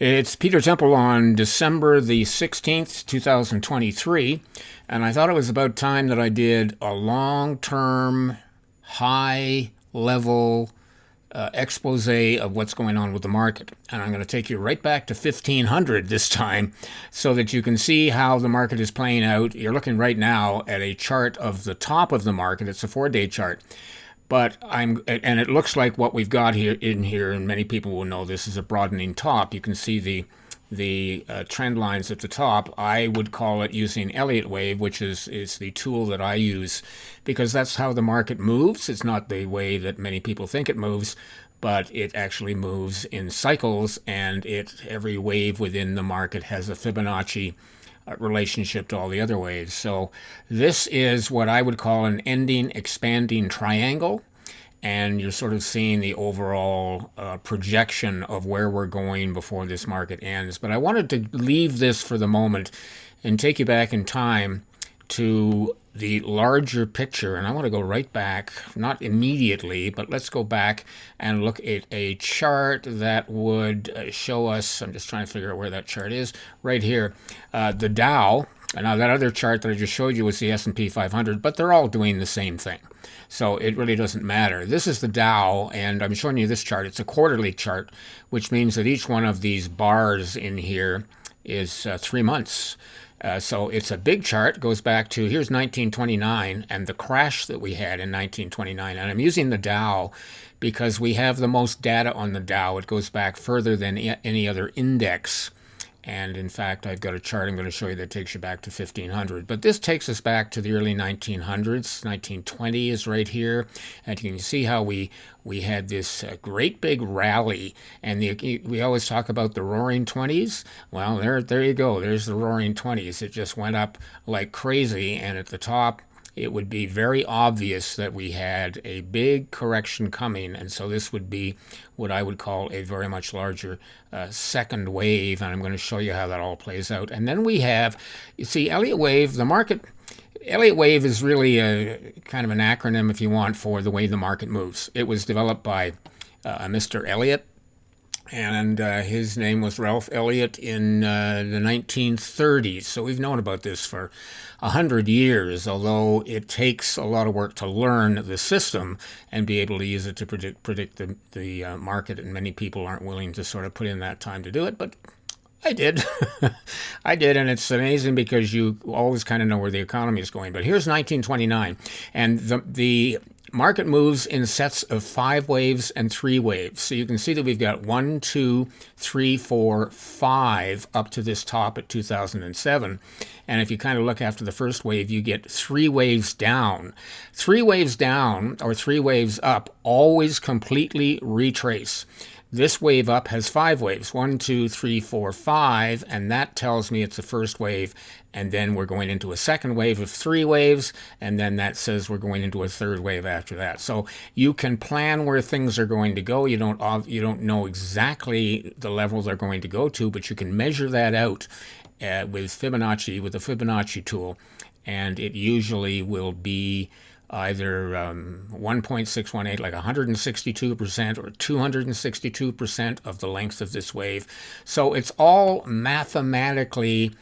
It's Peter Temple on December the 16th, 2023, and I thought it was about time that I did a long-term, high-level expose of what's going on with the market. And I'm going to take you right back to 1500 this time so that you can see how the market is playing out. You're looking right now at a chart of the top of the market. It's a 4-day chart. But and it looks like what we've got here, and many people will know this is a broadening top. You can see the trend lines at the top. I would call it using Elliott Wave, which is the tool that I use, because that's how the market moves. It's not the way that many people think it moves, but it actually moves in cycles, and every wave within the market has a Fibonacci relationship to all the other waves. So this is what I would call an ending expanding triangle, and you're sort of seeing the overall projection of where we're going before this market ends. But I wanted to leave this for the moment and take you back in time to the larger picture. And I want to go right back, not immediately, but let's go back and look at a chart that would show us, I'm just trying to figure out where that chart is, right here, the Dow. And now that other chart that I just showed you was the S&P 500, but they're all doing the same thing. So it really doesn't matter. This is the Dow, and I'm showing you this chart. It's a quarterly chart, which means that each one of these bars in here is 3 months. So it's a big chart, goes back to, here's 1929 and the crash that we had in 1929. And I'm using the Dow because we have the most data on the Dow. It goes back further than any other index. And in fact, I've got a chart I'm going to show you that takes you back to 1500. But this takes us back to the early 1900s. 1920 is right here. And you can see how we had this great big rally. And we always talk about the roaring 20s. Well, there you go. There's the roaring 20s. It just went up like crazy. And at the top, it would be very obvious that we had a big correction coming. And so this would be what I would call a very much larger second wave. And I'm going to show you how that all plays out. And then we have, you see, Elliott Wave, the market. Elliott Wave is really a kind of an acronym, if you want, for the way the market moves. It was developed by Mr. Elliott, and his name was Ralph Elliott in the 1930s. So we've known about this for 100 years, although it takes a lot of work to learn the system and be able to use it to predict the market, and many people aren't willing to sort of put in that time to do it, but I did. I did, and it's amazing because you always kind of know where the economy is going. But here's 1929, and the market moves in sets of 5 waves and 3 waves. So you can see that we've got 1, 2, 3, 4, 5 up to this top at 2007. And if you kind of look after the first wave, you get 3 waves down. 3 waves down or 3 waves up always completely retrace. This wave up has 5 waves, 1, 2, 3, 4, 5, and that tells me it's the first wave. And then we're going into a second wave of 3 waves, and then that says we're going into a third wave after that. So you can plan where things are going to go. You don't know exactly the level they're going to go to, but you can measure that out with Fibonacci, with the Fibonacci tool, and it usually will be either 1.618, like 162%, or 262% of the length of this wave. So it's all mathematically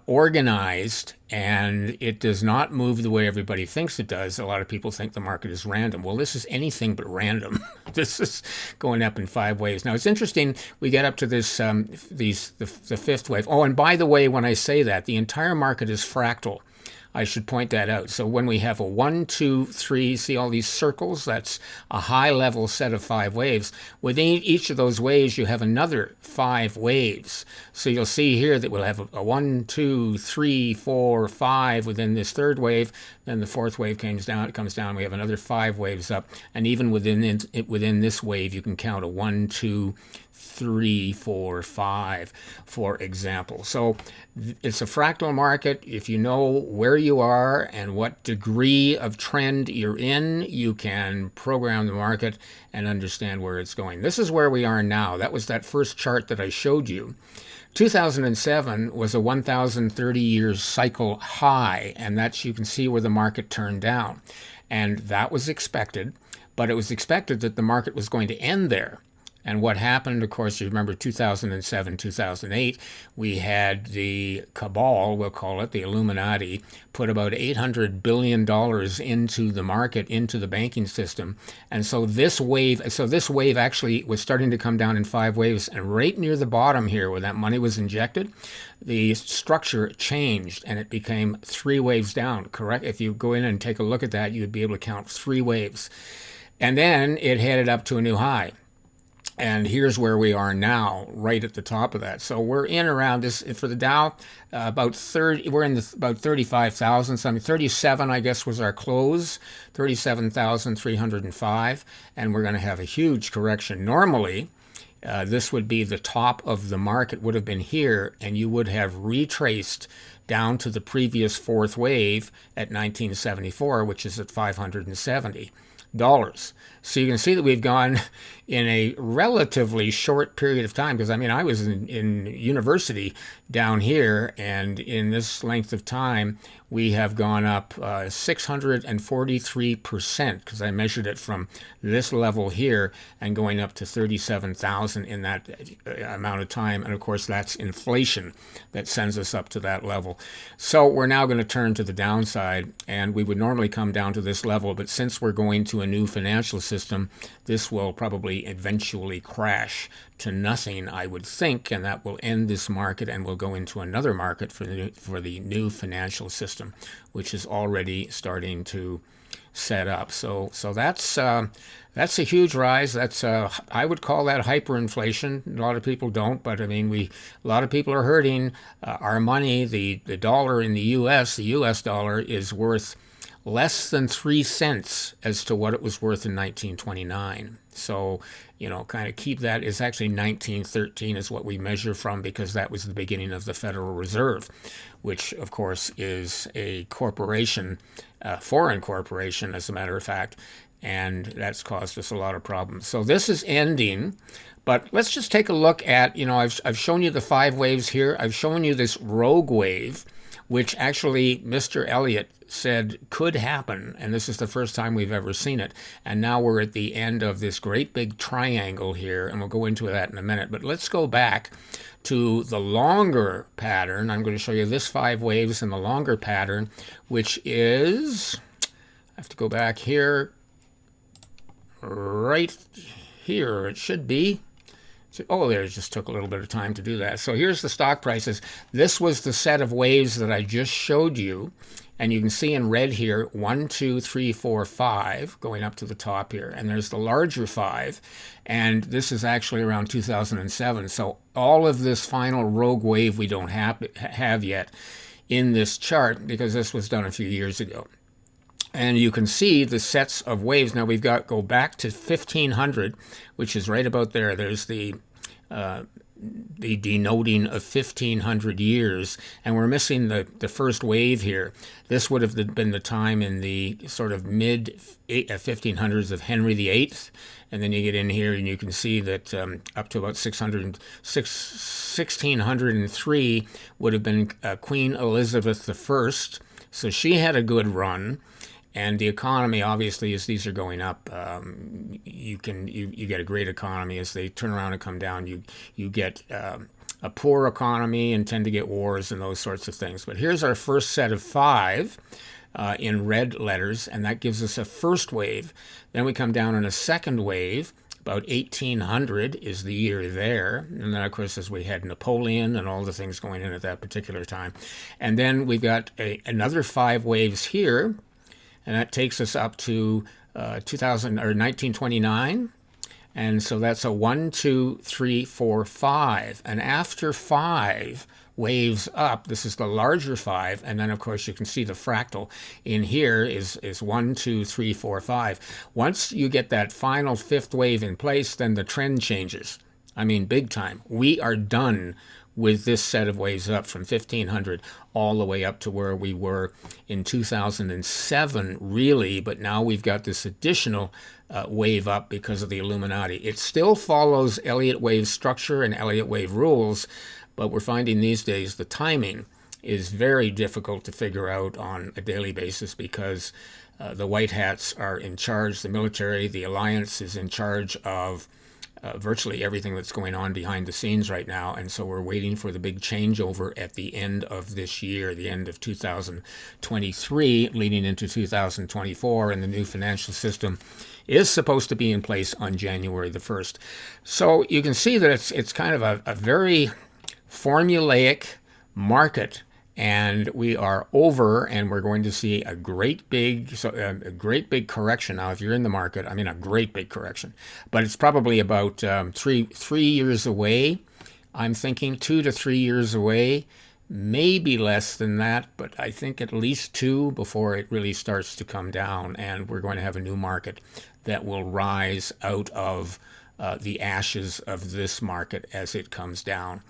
organized, and it does not move the way everybody thinks it does. A lot of people think the market is random. Well, this is anything but random. This is going up in 5 waves. Now, it's interesting. We get up to this, the fifth wave. Oh, and by the way, when I say that, the entire market is fractal. I should point that out. So when we have a 1, 2, 3, see all these circles? That's a high-level set of 5 waves. Within each of those waves, you have another 5 waves. So you'll see here that we'll have a 1, 2, 3, 4, 5 within this third wave. Then the fourth wave comes down. We have another 5 waves up. And even within this wave, you can count a 1, 2, 3, 4, 5, for example. So it's a fractal market. If you know where you are and what degree of trend you're in, you can program the market and understand where it's going. This is where we are now. That was that first chart that I showed you. 2007 was a 1,030 years cycle high, and that's, you can see where the market turned down. And that was expected, but it was expected that the market was going to end there. And what happened, of course, you remember 2007, 2008, we had the cabal, we'll call it, the Illuminati, put about $800 billion into the market, into the banking system. And so this wave actually was starting to come down in 5 waves. And right near the bottom here, where that money was injected, the structure changed and it became 3 waves down, correct? If you go in and take a look at that, you'd be able to count 3 waves. And then it headed up to a new high. And here's where we are now, right at the top of that. So we're in around this, for the Dow, about 30, we're in about 35,000 something. 37, I guess, was our close, 37,305. And we're going to have a huge correction. Normally, this would be the top of the market, would have been here, and you would have retraced down to the previous 4th wave at 1974, which is at $570. So you can see that we've gone in a relatively short period of time, because I mean, I was in university down here, and in this length of time, we have gone up 643%, because I measured it from this level here and going up to 37,000 in that amount of time. And of course, that's inflation that sends us up to that level. So we're now going to turn to the downside, and we would normally come down to this level, but since we're going to a new financial system, this will probably eventually crash to nothing, I would think, and that will end this market, and we'll go into another market for the new financial system, which is already starting to set up. So that's a huge rise. That's I would call that hyperinflation. A lot of people don't, but I mean, a lot of people are hurting. Our money, the dollar in the U.S., the U.S. dollar is worth less than 3 cents as to what it was worth in 1929. So, you know, kind of keep that. It's actually 1913 is what we measure from, because that was the beginning of the Federal Reserve, which, of course, is a corporation, foreign corporation, as a matter of fact, and that's caused us a lot of problems. So this is ending, but let's just take a look at, you know, I've shown you the 5 waves here. I've shown you this rogue wave, which actually Mr. Elliott said could happen, and this is the first time we've ever seen it. And now we're at the end of this great big triangle here, and we'll go into that in a minute. But let's go back to the longer pattern. I'm going to show you this 5 waves in the longer pattern, which is, I have to go back here, right here it should be. Oh, there, it just took a little bit of time to do that. So here's the stock prices. This was the set of waves that I just showed you. And you can see in red here, 1, 2, 3, 4, 5, going up to the top here. And there's the larger 5. And this is actually around 2007. So all of this final rogue wave we don't have yet in this chart, because this was done a few years ago. And you can see the sets of waves. Now we've got, go back to 1500, which is right about there. There's the denoting of 1500 years, and we're missing the first wave here. This would have been the time in the sort of mid 1500s of Henry VIII, and then you get in here and you can see that up to about 1603 would have been Queen Elizabeth I. So she had a good run. And the economy, obviously, as these are going up, you get a great economy. As they turn around and come down, you get a poor economy and tend to get wars and those sorts of things. But here's our first set of 5 in red letters, and that gives us a first wave. Then we come down in a second wave. About 1800 is the year there. And then, of course, as we had Napoleon and all the things going in at that particular time. And then we've got another 5 waves here. And that takes us up to 1929. And so that's a 1, 2, 3, 4, 5. And after 5 waves up, this is the larger 5. And then, of course, you can see the fractal in here is 1, 2, 3, 4, 5. Once you get that final 5th wave in place, then the trend changes. I mean, big time. We are done with this set of waves up from 1500 all the way up to where we were in 2007, really, but now we've got this additional wave up because of the Illuminati. It still follows Elliott Wave structure and Elliott Wave rules, but we're finding these days the timing is very difficult to figure out on a daily basis, because the white hats are in charge, the military, the alliance is in charge of virtually everything that's going on behind the scenes right now. And so we're waiting for the big changeover at the end of this year, the end of 2023, leading into 2024, and the new financial system is supposed to be in place on January the 1st. So you can see that it's kind of a very formulaic market, and we are over, and we're going to see a great big correction. Now, if you're in the market, I mean a great big correction, but it's probably about 3 years away. I'm thinking 2 to 3 years away, maybe less than that, but I think at least 2 before it really starts to come down, and we're going to have a new market that will rise out of the ashes of this market as it comes down.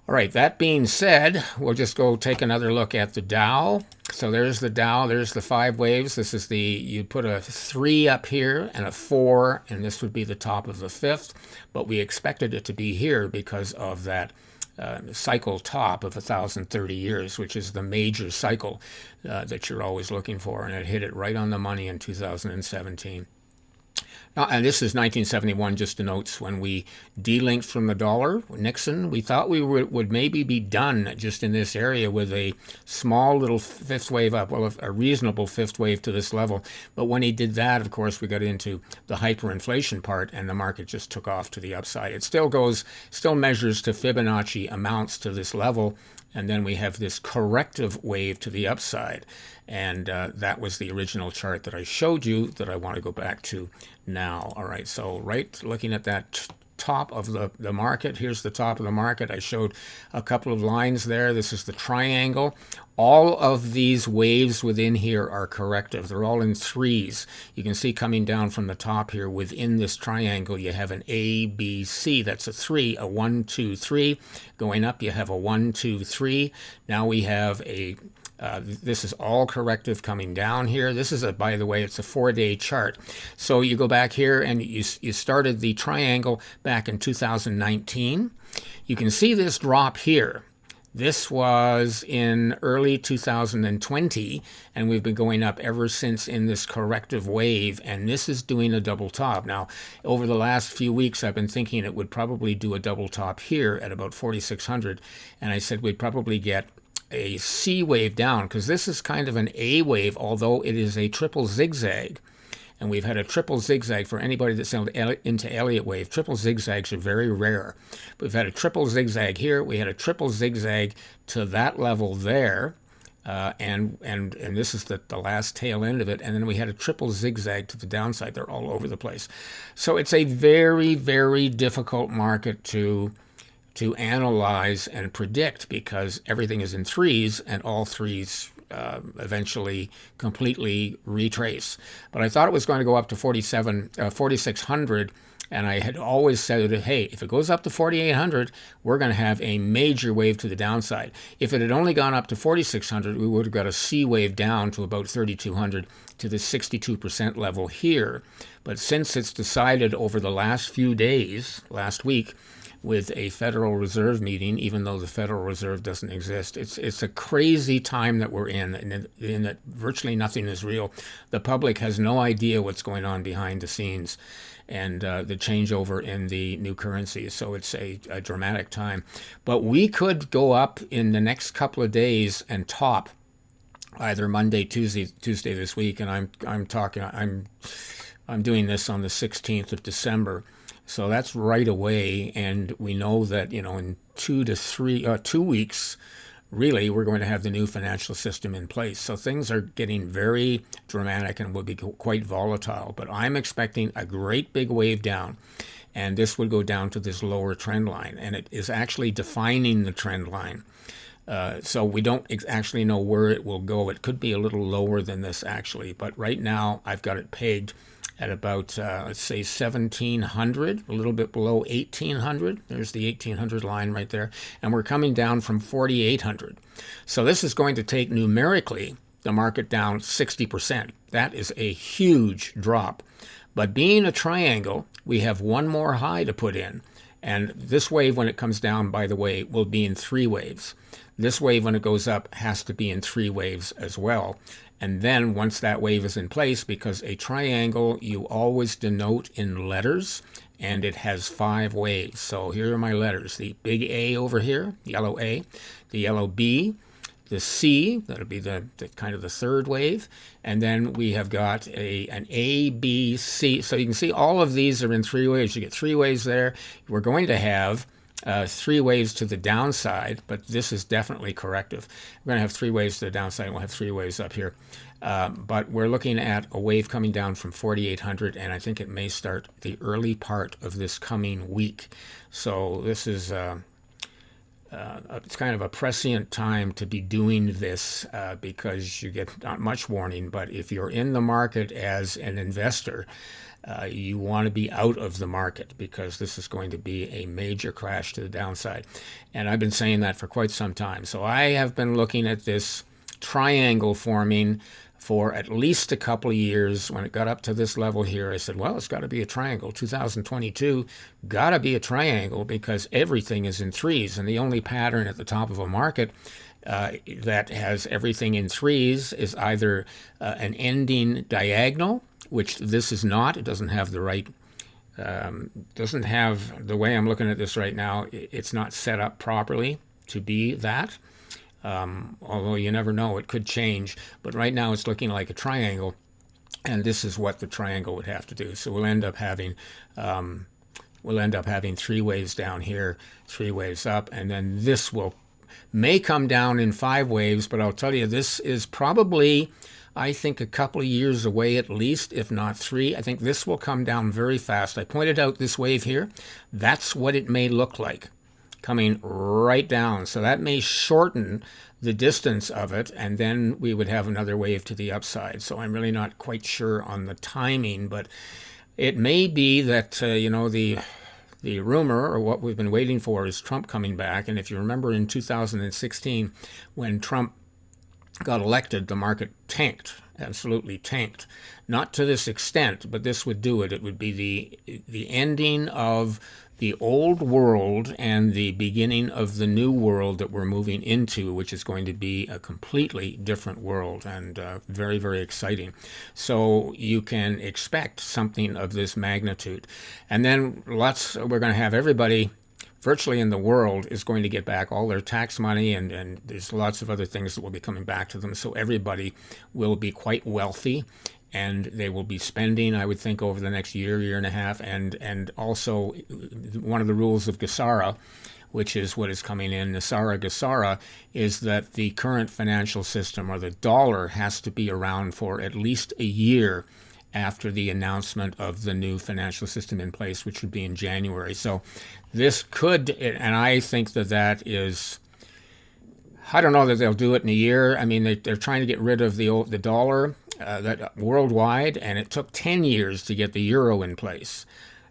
All right, that being said, we'll just go take another look at the Dow. So there's the Dow, there's the 5 waves. This is you put a 3 up here and a 4, and this would be the top of the 5th, but we expected it to be here because of that cycle top of 1,030 years, which is the major cycle that you're always looking for, and it hit it right on the money in 2017. Now, and this is 1971, just denotes when we delinked from the dollar. Nixon, we thought we would maybe be done just in this area with a small little 5th wave up, well, a reasonable 5th wave to this level. But when he did that, of course, we got into the hyperinflation part, and the market just took off to the upside. It still measures to Fibonacci amounts to this level, and then we have this corrective wave to the upside. And that was the original chart that I showed you that I want to go back to now. All right, so looking at that top of the market, here's the top of the market. I showed a couple of lines there. This is the triangle. All of these waves within here are corrective. They're all in 3s. You can see coming down from the top here within this triangle, you have an A, B, C. That's a 3, a 1, 2, 3. Going up, you have a 1, 2, 3. Now we have a this is all corrective coming down here. This is by the way, it's a 4-day chart. So you go back here and you started the triangle back in 2019. You can see this drop here. This was in early 2020, and we've been going up ever since in this corrective wave, and this is doing a double top. Now, over the last few weeks, I've been thinking it would probably do a double top here at about 4,600, and I said we'd probably get a C wave down, because this is kind of an A wave, although it is a triple zigzag. And we've had a triple zigzag for anybody that's into Elliott Wave. Triple zigzags are very rare. We've had a triple zigzag here. We had a triple zigzag to that level there. And this is the last tail end of it. And then we had a triple zigzag to the downside. They're all over the place. So it's a very, very difficult market to analyze and predict, because everything is in 3s, and all 3s eventually completely retrace. But I thought it was going to go up to 4,600, and I had always said, hey, if it goes up to 4,800, we're going to have a major wave to the downside. If it had only gone up to 4,600, we would have got a C wave down to about 3,200 to the 62% level here. But since it's decided over the last few days, last week, with a Federal Reserve meeting, even though the Federal Reserve doesn't exist. It's a crazy time that we're in that virtually nothing is real. The public has no idea what's going on behind the scenes, and the changeover in the new currencies. So it's a dramatic time. But we could go up in the next couple of days and top either Monday, Tuesday this week, and I'm doing this on the 16th of December. So that's right away, and we know that, in 2 weeks, really, we're going to have the new financial system in place. So things are getting very dramatic and will be quite volatile. But I'm expecting a great big wave down, and this would go down to this lower trend line, and it is actually defining the trend line. So we don't actually know where it will go. It could be a little lower than this, actually. But right now, I've got it pegged at about, let's say, 1,700, a little bit below 1,800. There's the 1,800 line right there. And we're coming down from 4,800. So this is going to take, numerically, the market down 60%. That is a huge drop. But being a triangle, we have one more high to put in. And this wave, when it comes down, by the way, will be in 3 waves. This wave, when it goes up, has to be in 3 waves as well. And then once that wave is in place, because a triangle you always denote in letters, and it has 5 waves. So here are my letters. The big A over here, yellow A, the yellow B, the C, that'll be the kind of the third wave, and then we have got an A, B, C. So you can see all of these are in 3 waves. You get 3 waves there. We're going to have 3 waves to the downside, but this is definitely corrective. We're going to have 3 waves to the downside, and we'll have 3 waves up here. But we're looking at a wave coming down from 4,800, and I think it may start the early part of this coming week. So this is it's kind of a prescient time to be doing this because you get not much warning. But if you're in the market as an investor, you want to be out of the market because this is going to be a major crash to the downside. And I've been saying that for quite some time. So I have been looking at this triangle forming for at least a couple of years. When it got up to this level here, I said, well, it's got to be a triangle. 2022 got to be a triangle because everything is in threes. And the only pattern at the top of a market that has everything in threes is either an ending diagonal, which this is not. It doesn't have the right, doesn't have, the way I'm looking at this right now, it's not set up properly to be that. Although you never know, it could change. But right now it's looking like a triangle, and this is what the triangle would have to do. So we'll end up having 3 waves down here, 3 waves up, and then this may come down in 5 waves. But I'll tell you, this is probably, I think, a couple of years away at least, if not 3. I think this will come down very fast. I pointed out this wave here. That's what it may look like, coming right down. So that may shorten the distance of it, and then we would have another wave to the upside. So I'm really not quite sure on the timing, but it may be that, the rumor, or what we've been waiting for, is Trump coming back. And if you remember in 2016, when Trump got elected, the market tanked, absolutely tanked. Not to this extent, but this would do it. It would be the ending of the old world and the beginning of the new world that we're moving into, which is going to be a completely different world, and very, very exciting. So you can expect something of this magnitude. And then we're going to have everybody virtually in the world is going to get back all their tax money, and there's lots of other things that will be coming back to them. So everybody will be quite wealthy, and they will be spending, I would think, over the next year and a half. And also, one of the rules of Gesara, which is what is coming in, Gesara, is that the current financial system, or the dollar, has to be around for at least a year after the announcement of the new financial system in place, which would be in January. So this could, and I think that is, I don't know that they'll do it in a year. I mean, they're trying to get rid of the dollar that worldwide, and it took 10 years to get the euro in place.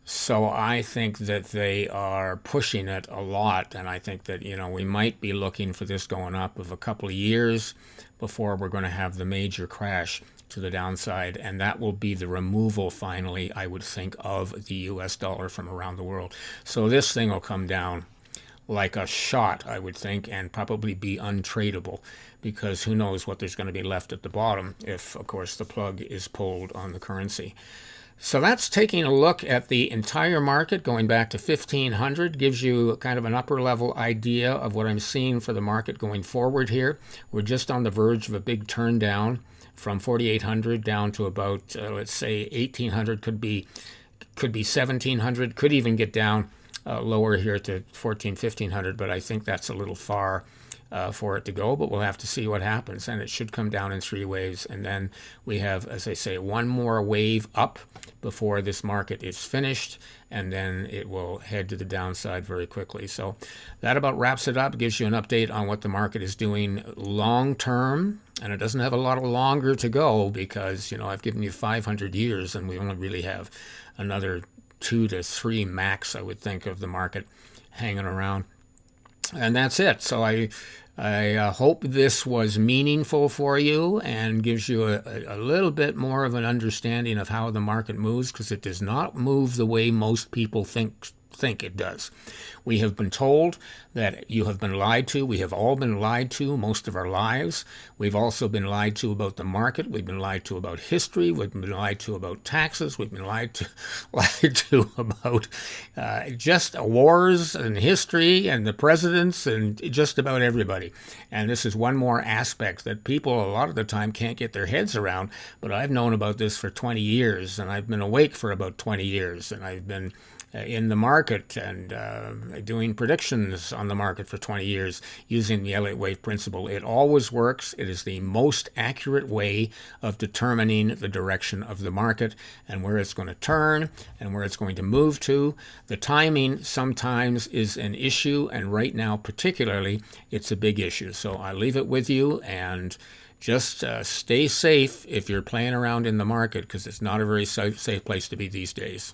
So I think that they are pushing it a lot, and I think that, we might be looking for this going up of a couple of years before we're going to have the major crash to the downside, and that will be the removal, finally, I would think, of the US dollar from around the world. So this thing will come down like a shot, I would think, and probably be untradeable, because who knows what there's going to be left at the bottom if, of course, the plug is pulled on the currency. So that's taking a look at the entire market going back to 1500. Gives you kind of an upper level idea of what I'm seeing for the market going forward here. We're just on the verge of a big turn down from 4,800 down to about, let's say, 1,800, could be 1,700, could even get down lower here to 1,500, but I think that's a little far for it to go, but we'll have to see what happens. And it should come down in 3 waves, and then we have, as I say, one more wave up before this market is finished, and then it will head to the downside very quickly. So that about wraps it up, gives you an update on what the market is doing long term, and it doesn't have a lot longer to go because, I've given you 500 years, and we only really have another 2 to 3 max, I would think, of the market hanging around. And that's it. So I hope this was meaningful for you and gives you a little bit more of an understanding of how the market moves, because it does not move the way most people think think it does. We have been told that you have been lied to. We have all been lied to most of our lives. We've also been lied to about the market. We've been lied to about history. We've been lied to about taxes. We've been lied to about just wars and history and the presidents and just about everybody. And this is one more aspect that people a lot of the time can't get their heads around. But I've known about this for 20 years, and I've been awake for about 20 years, and I've been in the market and doing predictions on the market for 20 years using the Elliott Wave principle. It always works. It is the most accurate way of determining the direction of the market and where it's going to turn and where it's going to move to. The timing sometimes is an issue, and right now particularly, it's a big issue. So I leave it with you, and just stay safe if you're playing around in the market, because it's not a very safe place to be these days.